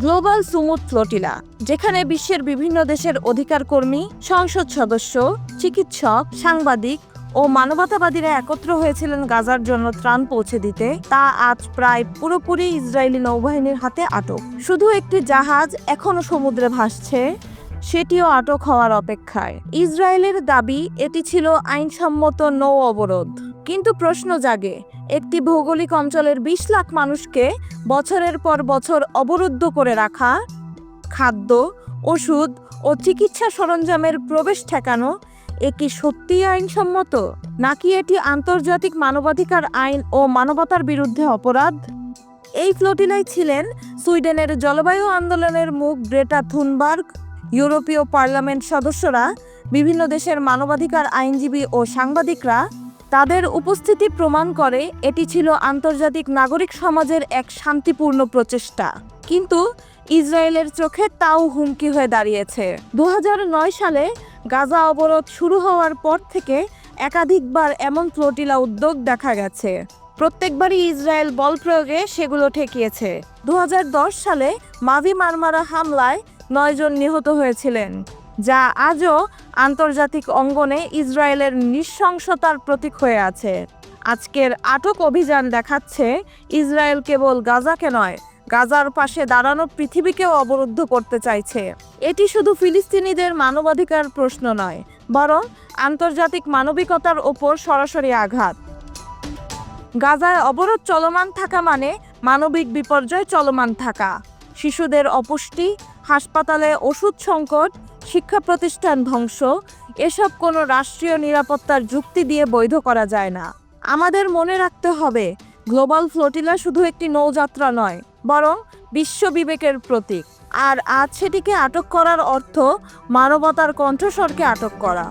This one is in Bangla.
গ্লোবাল সুমুদ ফ্লোটিলা, যেখানে বিশ্বের বিভিন্ন দেশের অধিকার কর্মী, সংসদ সদস্য, চিকিৎসক, সাংবাদিক ও মানবতাবাদীরা একত্র হয়েছিলেন গাজার জন্য ত্রাণ পৌঁছে দিতে, তা আজ প্রায় পুরোপুরি ইসরায়েলি নৌবাহিনীর হাতে আটক। শুধু একটি জাহাজ এখনো সমুদ্রে ভাসছে, সেটিও আটক হওয়ার অপেক্ষায়। ইসরায়েলের দাবি এটি ছিল আইনসম্মত নৌ অবরোধ। কিন্তু প্রশ্ন জাগে, একটি ভৌগোলিক অঞ্চলের ২০ লাখ মানুষকে বছরের পর বছর অবরুদ্ধ করে রাখা, খাদ্য, ওষুধ ও চিকিৎসা সরঞ্জামের প্রবেশ ঠেকানো, এ কি সত্যিই আইনসম্মত, নাকি এটি আন্তর্জাতিক মানবাধিকার আইন ও মানবতার বিরুদ্ধে অপরাধ? এই ফ্লোটিলায় ছিলেন সুইডেনের জলবায়ু আন্দোলনের মুখ গ্রেটা থুনবার্গ, ইউরোপীয় পার্লামেন্ট সদস্যরা, বিভিন্ন দেশের মানবাধিকার আইনজীবী ও সাংবাদিকরা। তাদের উপস্থিতি প্রমাণ করে এটি ছিল আন্তর্জাতিক নাগরিক সমাজের এক শান্তিপূর্ণ প্রচেষ্টা। কিন্তু ইসরায়েলের চোখে তাও হুমকি হয়ে দাঁড়িয়েছে। ২০০৯ সালে গাজা অবরোধ শুরু হওয়ার পর থেকে একাধিকবার এমন ফ্লোটিলা উদ্যোগ দেখা গেছে। প্রত্যেকবারই ইসরায়েল বল প্রয়োগে সেগুলো ঠেকিয়েছে। ২০১০ সালে মাভি মারমারা হামলায় ৯ জন নিহত হয়েছিলেন, যা আজও আন্তর্জাতিক অঙ্গনে ইসরায়েলের নৃশংসতার প্রতীক হয়ে আছে। আজকের আটক অভিযান দেখাচ্ছে ইসরায়েল কেবল গাজাকে নয়, গাজার পাশে দাঁড়ানো পৃথিবীকেও অবরুদ্ধ করতে চাইছে। এটি শুধু ফিলিস্তিনিদের মানবাধিকার প্রশ্ন নয়, বরং আন্তর্জাতিক মানবিকতার ওপর সরাসরি আঘাত। গাজায় অবরোধ চলমান থাকা মানে মানবিক বিপর্যয় চলমান থাকা। শিশুদের অপুষ্টি, হাসপাতালে ওষুধ সংকট, শিক্ষা প্রতিষ্ঠান ধ্বংস, এসব কোনো রাষ্ট্রীয় নিরাপত্তার যুক্তি দিয়ে বৈধ করা যায় না। আমাদের মনে রাখতে হবে, গ্লোবাল ফ্লোটিলা শুধু একটি নৌযাত্রা নয়, বরং বিশ্ব বিবেকের প্রতীক। আর আজ সেটিকে আটক করার অর্থ মানবতার কণ্ঠস্বরকে আটক করা।